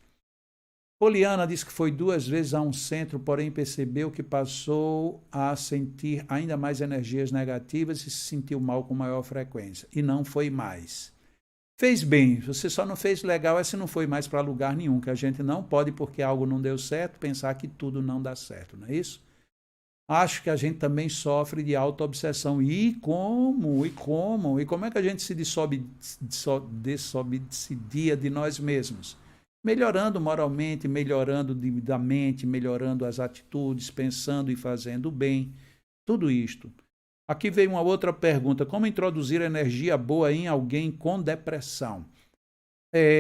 Poliana disse que foi 2 vezes a um centro, porém percebeu que passou a sentir ainda mais energias negativas e se sentiu mal com maior frequência. E não foi mais. Fez bem, você só não fez legal se não foi mais para lugar nenhum, que a gente não pode, porque algo não deu certo, pensar que tudo não dá certo, não é isso? Acho que a gente também sofre de auto-obsessão. E como? E como é que a gente se desobsedia de nós mesmos? Melhorando moralmente, melhorando da mente, melhorando as atitudes, pensando e fazendo bem, tudo isto. Aqui veio uma outra pergunta, como introduzir energia boa em alguém com depressão?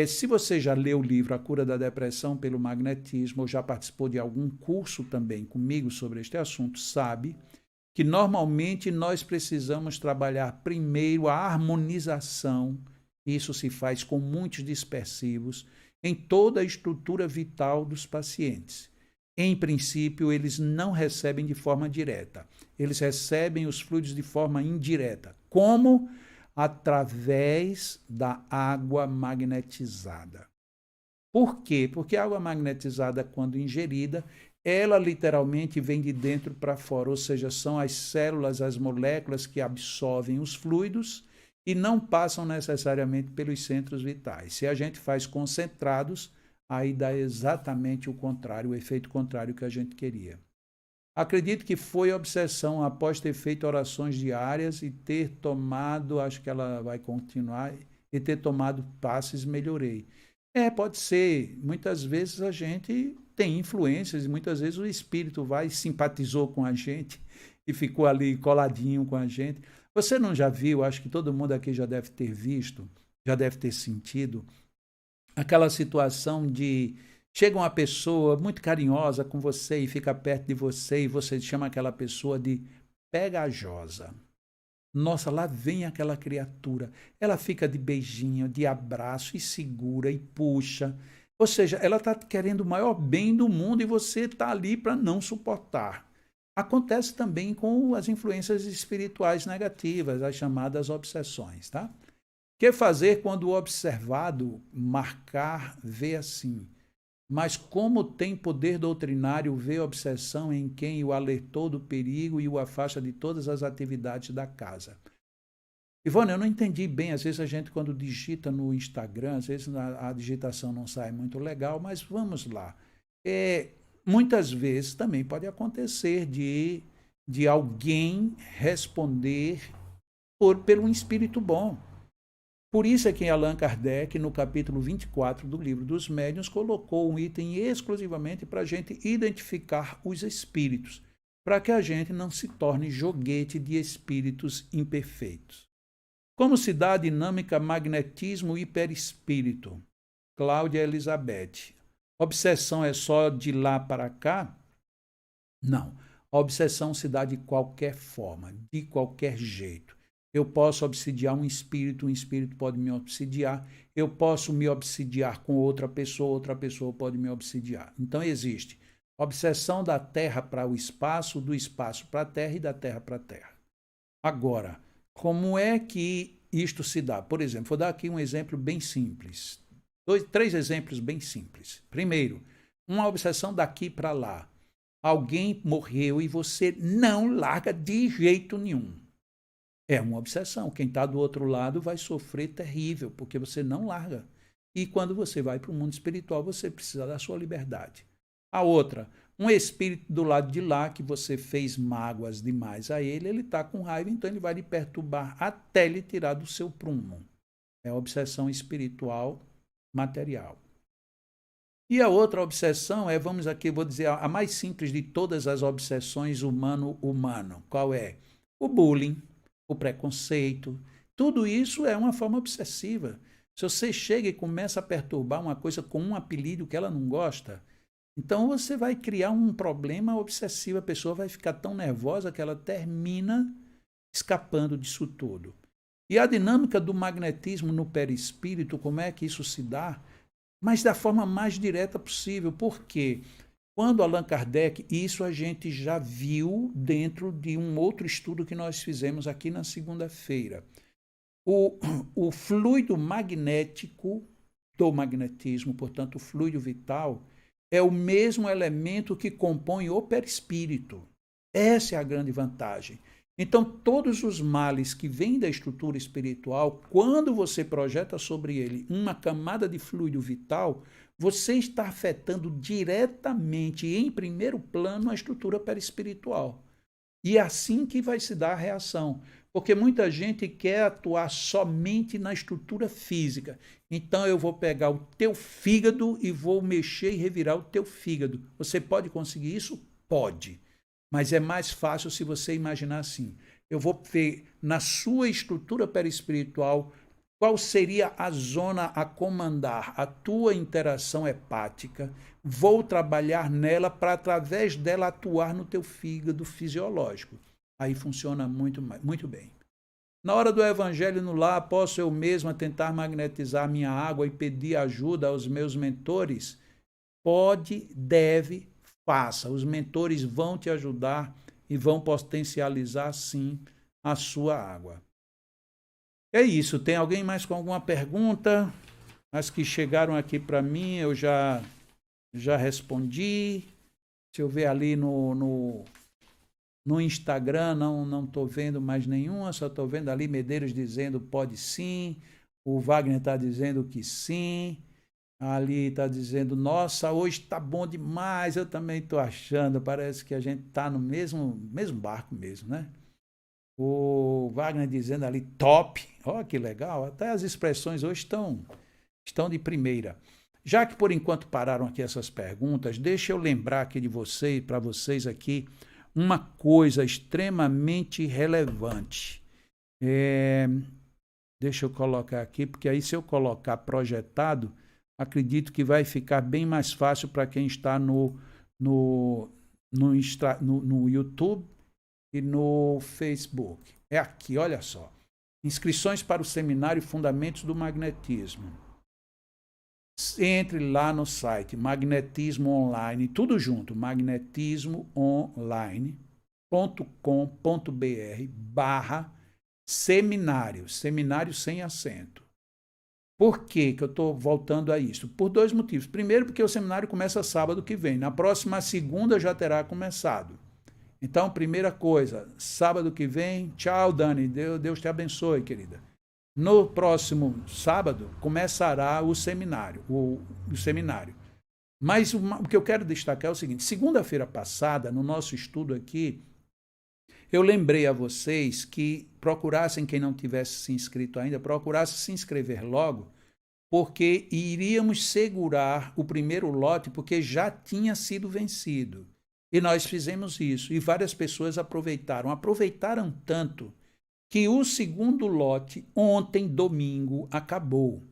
Se você já leu o livro A Cura da Depressão pelo Magnetismo, ou já participou de algum curso também comigo sobre este assunto, sabe que normalmente nós precisamos trabalhar primeiro a harmonização, isso se faz com muitos dispersivos, em toda a estrutura vital dos pacientes. Em princípio, eles não recebem de forma direta. Eles recebem os fluidos de forma indireta. Como? Através da água magnetizada. Por quê? Porque a água magnetizada, quando ingerida, ela literalmente vem de dentro para fora, ou seja, são as células, as moléculas que absorvem os fluidos e não passam necessariamente pelos centros vitais. Se a gente faz concentrados, aí dá exatamente o contrário, o efeito contrário que a gente queria. Acredito que foi obsessão após ter feito orações diárias e ter tomado, acho que ela vai continuar, e ter tomado passes, melhorei. Pode ser. Muitas vezes a gente tem influências, e muitas vezes o espírito vai, simpatizou com a gente e ficou ali coladinho com a gente. Você não já viu, acho que todo mundo aqui já deve ter visto, já deve ter sentido, aquela situação de chega uma pessoa muito carinhosa com você e fica perto de você e você chama aquela pessoa de pegajosa. Nossa, lá vem aquela criatura. Ela fica de beijinho, de abraço e segura e puxa. Ou seja, ela está querendo o maior bem do mundo e você está ali para não suportar. Acontece também com as influências espirituais negativas, as chamadas obsessões, tá? O que fazer quando o observado marcar vê assim? Mas como tem poder doutrinário vê obsessão em quem o alertou do perigo e o afasta de todas as atividades da casa? Ivone, eu não entendi bem, às vezes a gente quando digita no Instagram, às vezes a digitação não sai muito legal, mas vamos lá. Muitas vezes também pode acontecer de alguém responder pelo um espírito bom. Por isso é que Allan Kardec, no capítulo 24 do Livro dos Médiuns, colocou um item exclusivamente para a gente identificar os espíritos, para que a gente não se torne joguete de espíritos imperfeitos. Como se dá a dinâmica magnetismo e perispírito? Cláudia Elizabeth. Obsessão é só de lá para cá? Não. A obsessão se dá de qualquer forma, de qualquer jeito. Eu posso obsidiar um espírito pode me obsidiar. Eu posso me obsidiar com outra pessoa pode me obsidiar. Então existe obsessão da Terra para o espaço, do espaço para a Terra e da Terra para a Terra. Agora, como é que isto se dá? Por exemplo, vou dar aqui um exemplo bem simples. Três exemplos bem simples. Primeiro, uma obsessão daqui para lá. Alguém morreu e você não larga de jeito nenhum. É uma obsessão. Quem está do outro lado vai sofrer terrível, porque você não larga. E quando você vai para o mundo espiritual, você precisa da sua liberdade. A outra, um espírito do lado de lá, que você fez mágoas demais a ele está com raiva, então ele vai lhe perturbar até lhe tirar do seu prumo. É a obsessão espiritual material. E a outra obsessão vamos aqui, vou dizer, a mais simples de todas as obsessões humano-humano. Qual é? O bullying, o preconceito. Tudo isso é uma forma obsessiva. Se você chega e começa a perturbar uma coisa com um apelido que ela não gosta, então você vai criar um problema obsessivo. A pessoa vai ficar tão nervosa que ela termina escapando disso tudo. E a dinâmica do magnetismo no perispírito, como é que isso se dá? Mas da forma mais direta possível. Por quê? Quando Allan Kardec, isso a gente já viu dentro de um outro estudo que nós fizemos aqui na segunda-feira. O fluido magnético do magnetismo, portanto, o fluido vital, é o mesmo elemento que compõe o perispírito. Essa é a grande vantagem. Então, todos os males que vêm da estrutura espiritual, quando você projeta sobre ele uma camada de fluido vital, você está afetando diretamente, em primeiro plano, a estrutura perispiritual. E é assim que vai se dar a reação. Porque muita gente quer atuar somente na estrutura física. Então, eu vou pegar o teu fígado e vou mexer e revirar o teu fígado. Você pode conseguir isso? Pode. Mas é mais fácil se você imaginar assim. Eu vou ver na sua estrutura perispiritual qual seria a zona a comandar a tua interação hepática. Vou trabalhar nela para, através dela, atuar no teu fígado fisiológico. Aí funciona muito bem. Na hora do evangelho no lar, posso eu mesma tentar magnetizar minha água e pedir ajuda aos meus mentores? Pode, deve, faça. Os mentores vão te ajudar e vão potencializar, sim, a sua água. É isso. Tem alguém mais com alguma pergunta? As que chegaram aqui para mim, eu já respondi. Se eu ver ali no Instagram, não estou vendo mais nenhuma, só estou vendo ali Medeiros dizendo pode sim. O Wagner está dizendo que sim. Ali está dizendo, nossa, hoje está bom demais, eu também estou achando, parece que a gente está no mesmo barco mesmo, né? O Wagner dizendo ali, top, ó que legal, até as expressões hoje estão de primeira. Já que por enquanto pararam aqui essas perguntas, deixa eu lembrar aqui de vocês, para vocês aqui, uma coisa extremamente relevante. Deixa eu colocar aqui, porque aí se eu colocar projetado, acredito que vai ficar bem mais fácil para quem está no YouTube e no Facebook. É aqui, olha só. Inscrições para o seminário Fundamentos do Magnetismo. Entre lá no site Magnetismo Online, tudo junto, magnetismoonline.com.br/seminário, seminário sem acento. Por que eu estou voltando a isso? Por dois motivos. Primeiro, porque o seminário começa sábado que vem. Na próxima segunda já terá começado. Então, primeira coisa, sábado que vem, tchau, Dani, Deus te abençoe, querida. No próximo sábado começará o seminário. Mas o que eu quero destacar é o seguinte: segunda-feira passada, no nosso estudo aqui, eu lembrei a vocês que procurassem, quem não tivesse se inscrito ainda, procurasse se inscrever logo, porque iríamos segurar o primeiro lote, porque já tinha sido vencido. E nós fizemos isso, e várias pessoas aproveitaram tanto, que o segundo lote, ontem, domingo, acabou.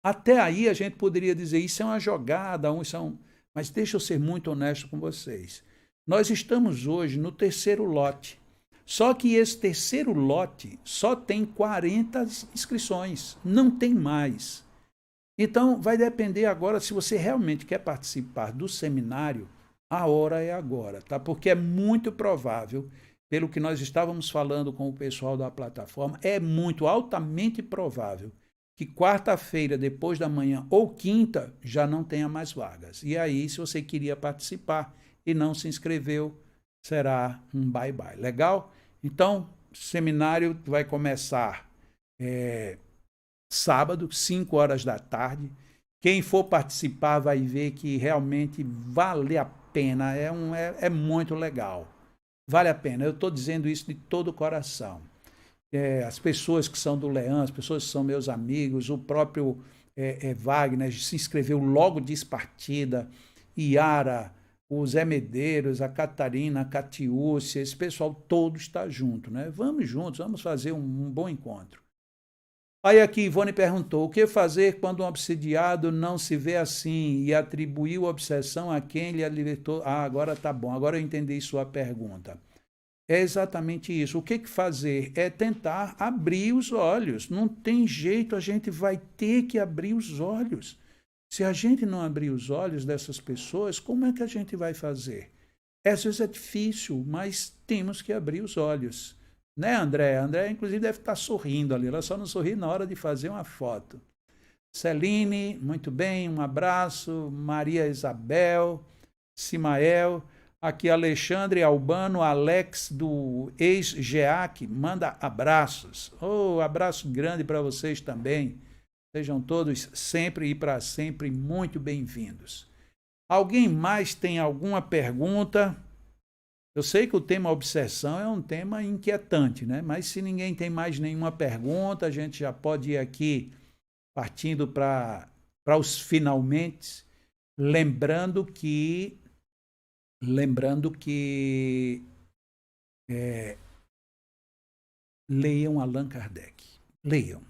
Até aí a gente poderia dizer, isso é uma jogada, mas deixa eu ser muito honesto com vocês. Nós estamos hoje no terceiro lote, só que esse terceiro lote só tem 40 inscrições, não tem mais. Então, vai depender agora, se você realmente quer participar do seminário, a hora é agora, tá? Porque é muito provável, pelo que nós estávamos falando com o pessoal da plataforma, é muito altamente provável que quarta-feira, depois da manhã ou quinta, já não tenha mais vagas. E aí, se você queria participar e não se inscreveu, será um bye-bye. Legal? Então, o seminário vai começar sábado, 5 horas da tarde. Quem for participar vai ver que realmente vale a pena, é muito legal. Vale a pena, eu estou dizendo isso de todo o coração. As pessoas que são do Leão, as pessoas que são meus amigos, o próprio Wagner se inscreveu logo despartida, Iara, o Zé Medeiros, a Catarina, a Catiúcia, esse pessoal todo está junto, né? Vamos juntos, vamos fazer um bom encontro. Aí aqui Ivone perguntou, o que fazer quando um obsidiado não se vê assim e atribuiu a obsessão a quem lhe libertou? Agora tá bom, agora eu entendi sua pergunta. É exatamente isso. O que fazer? É tentar abrir os olhos. Não tem jeito, a gente vai ter que abrir os olhos. Se a gente não abrir os olhos dessas pessoas, como é que a gente vai fazer? Às vezes é difícil, mas temos que abrir os olhos. Né, André? André, inclusive, deve estar sorrindo ali. Ela só não sorri na hora de fazer uma foto. Celine, muito bem, um abraço. Maria Isabel, Simael. Aqui Alexandre Albano, Alex do ex-GEAC, manda abraços. Abraço grande para vocês também. Sejam todos sempre e para sempre muito bem-vindos. Alguém mais tem alguma pergunta? Eu sei que o tema obsessão é um tema inquietante, né? Mas se ninguém tem mais nenhuma pergunta, a gente já pode ir aqui partindo para os finalmente, lembrando que leiam Allan Kardec. Leiam.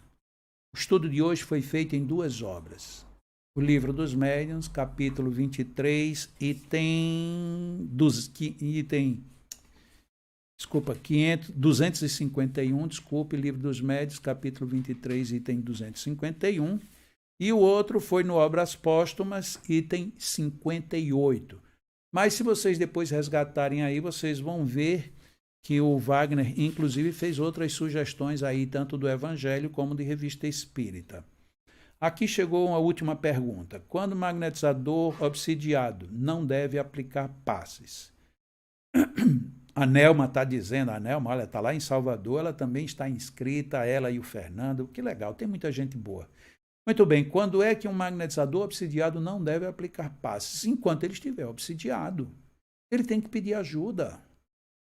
O estudo de hoje foi feito em 2 obras. O Livro dos Médiuns, capítulo 23, item 251, Livro dos Médiuns, capítulo 23, item 251. E o outro foi no Obras Póstumas, item 58. Mas se vocês depois resgatarem aí, vocês vão ver que o Wagner, inclusive, fez outras sugestões aí, tanto do Evangelho como de Revista Espírita. Aqui chegou uma última pergunta. Quando o magnetizador obsidiado não deve aplicar passes? A Nelma está dizendo, olha, está lá em Salvador, ela também está inscrita, ela e o Fernando, que legal, tem muita gente boa. Muito bem, quando é que um magnetizador obsidiado não deve aplicar passes? Enquanto ele estiver obsidiado, ele tem que pedir ajuda.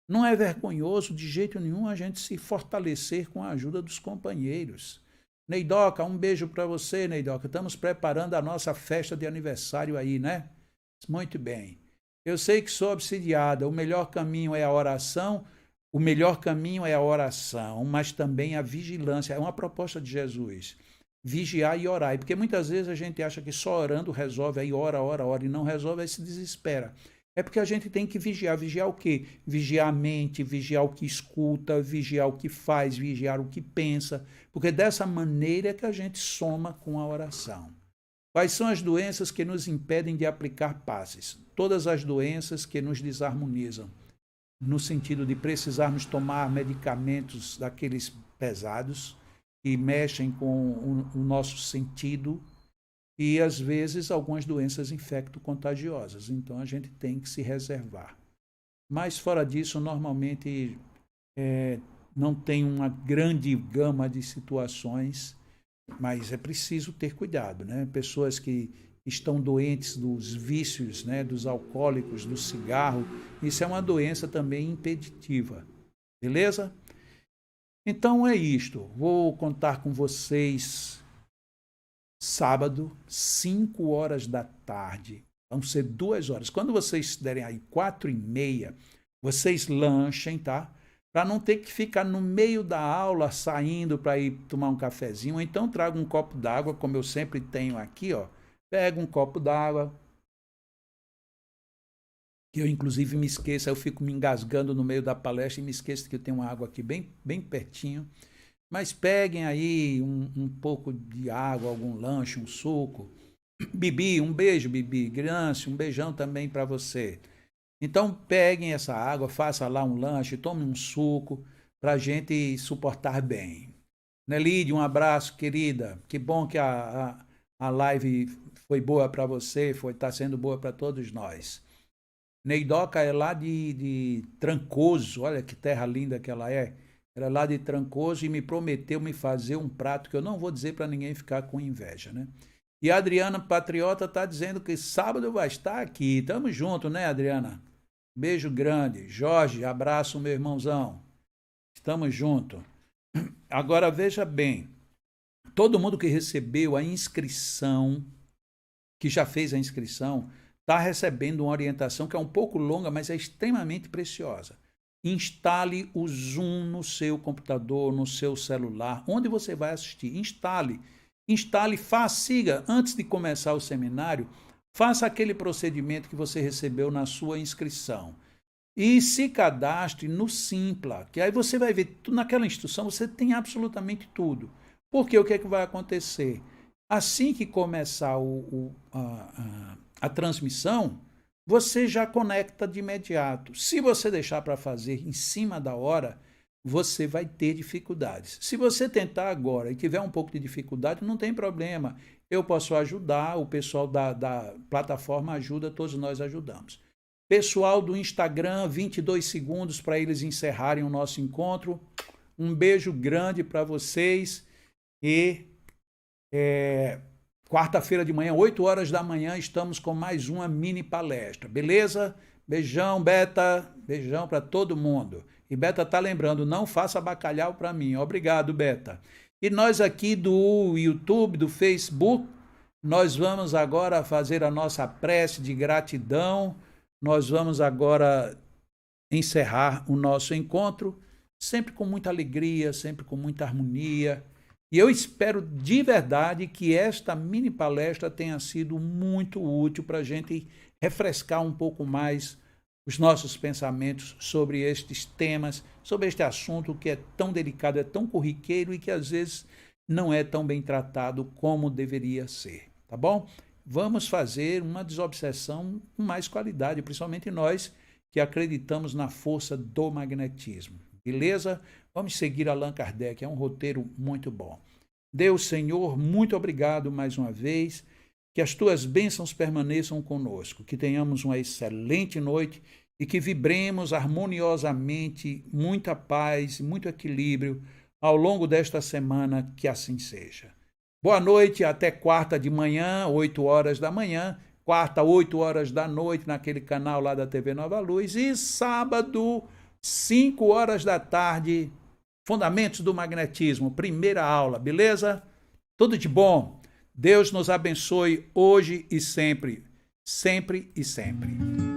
Não é vergonhoso de jeito nenhum a gente se fortalecer com a ajuda dos companheiros. Neidoca, um beijo para você, Neidoca. Estamos preparando a nossa festa de aniversário aí, né? Muito bem. Eu sei que sou obsidiada. O melhor caminho é a oração. O melhor caminho é a oração, mas também a vigilância. É uma proposta de Jesus. Vigiar e orar. Porque muitas vezes a gente acha que só orando resolve, aí ora, e não resolve, aí se desespera. É porque a gente tem que vigiar. Vigiar o quê? Vigiar a mente, vigiar o que escuta, vigiar o que faz, vigiar o que pensa. Porque dessa maneira é que a gente soma com a oração. Quais são as doenças que nos impedem de aplicar passes? Todas as doenças que nos desarmonizam, no sentido de precisarmos tomar medicamentos daqueles pesados, que mexem com o nosso sentido, e às vezes algumas doenças infecto-contagiosas. Então a gente tem que se reservar. Mas fora disso, normalmente não tem uma grande gama de situações, mas é preciso ter cuidado, né? Pessoas que estão doentes dos vícios, né, dos alcoólicos, do cigarro, isso é uma doença também impeditiva, beleza? Então é isto, vou contar com vocês sábado, 5 horas da tarde, vão ser 2 horas, quando vocês derem aí 4h30, vocês lanchem, tá? Para não ter que ficar no meio da aula saindo para ir tomar um cafezinho, ou então traga um copo d'água, como eu sempre tenho aqui, ó. Pega um copo d'água, que eu inclusive me esqueço, eu fico me engasgando no meio da palestra e me esqueço que eu tenho uma água aqui bem pertinho. Mas peguem aí um pouco de água, algum lanche, um suco. Bibi, um beijo, Bibi. Grâncio, um beijão também para você. Então peguem essa água, faça lá um lanche, tome um suco para a gente suportar bem. Nelide, um abraço, querida. Que bom que a live foi boa para você, está sendo boa para todos nós. Neidoca é lá de Trancoso, olha que terra linda que ela é. Ela é lá de Trancoso e me prometeu me fazer um prato que eu não vou dizer para ninguém ficar com inveja, né? E a Adriana Patriota está dizendo que sábado vai estar aqui. Tamo junto, né, Adriana? Beijo grande. Jorge, abraço, meu irmãozão. Estamos juntos. Agora, veja bem. Todo mundo que recebeu a inscrição, que já fez a inscrição, está recebendo uma orientação que é um pouco longa, mas é extremamente preciosa. Instale o Zoom no seu computador, no seu celular, onde você vai assistir. Instale, faça, siga, antes de começar o seminário, faça aquele procedimento que você recebeu na sua inscrição. E se cadastre no Simpla, que aí você vai ver, naquela instrução você tem absolutamente tudo. Porque o que é que vai acontecer? Assim que começar a transmissão, você já conecta de imediato. Se você deixar para fazer em cima da hora, você vai ter dificuldades. Se você tentar agora e tiver um pouco de dificuldade, não tem problema. Eu posso ajudar, o pessoal da plataforma ajuda, todos nós ajudamos. Pessoal do Instagram, 22 segundos para eles encerrarem o nosso encontro. Um beijo grande para vocês e quarta-feira de manhã, 8 horas da manhã, estamos com mais uma mini palestra, beleza? Beijão, Beta, beijão para todo mundo. E Beta tá lembrando, não faça bacalhau para mim. Obrigado, Beta. E nós aqui do YouTube, do Facebook, nós vamos agora fazer a nossa prece de gratidão. Nós vamos agora encerrar o nosso encontro, sempre com muita alegria, sempre com muita harmonia. E eu espero de verdade que esta mini palestra tenha sido muito útil para a gente refrescar um pouco mais os nossos pensamentos sobre estes temas, sobre este assunto que é tão delicado, é tão corriqueiro e que às vezes não é tão bem tratado como deveria ser, tá bom? Vamos fazer uma desobsessão com mais qualidade, principalmente nós que acreditamos na força do magnetismo, beleza? Vamos seguir Allan Kardec, é um roteiro muito bom. Deus, Senhor, muito obrigado mais uma vez, que as tuas bênçãos permaneçam conosco, que tenhamos uma excelente noite e que vibremos harmoniosamente, muita paz, muito equilíbrio ao longo desta semana, que assim seja. Boa noite, até quarta de manhã, 8 horas da manhã, quarta, 8 horas da noite, naquele canal lá da TV Nova Luz, e sábado, 5 horas da tarde, Fundamentos do Magnetismo, primeira aula, beleza? Tudo de bom. Deus nos abençoe hoje e sempre. Sempre e sempre.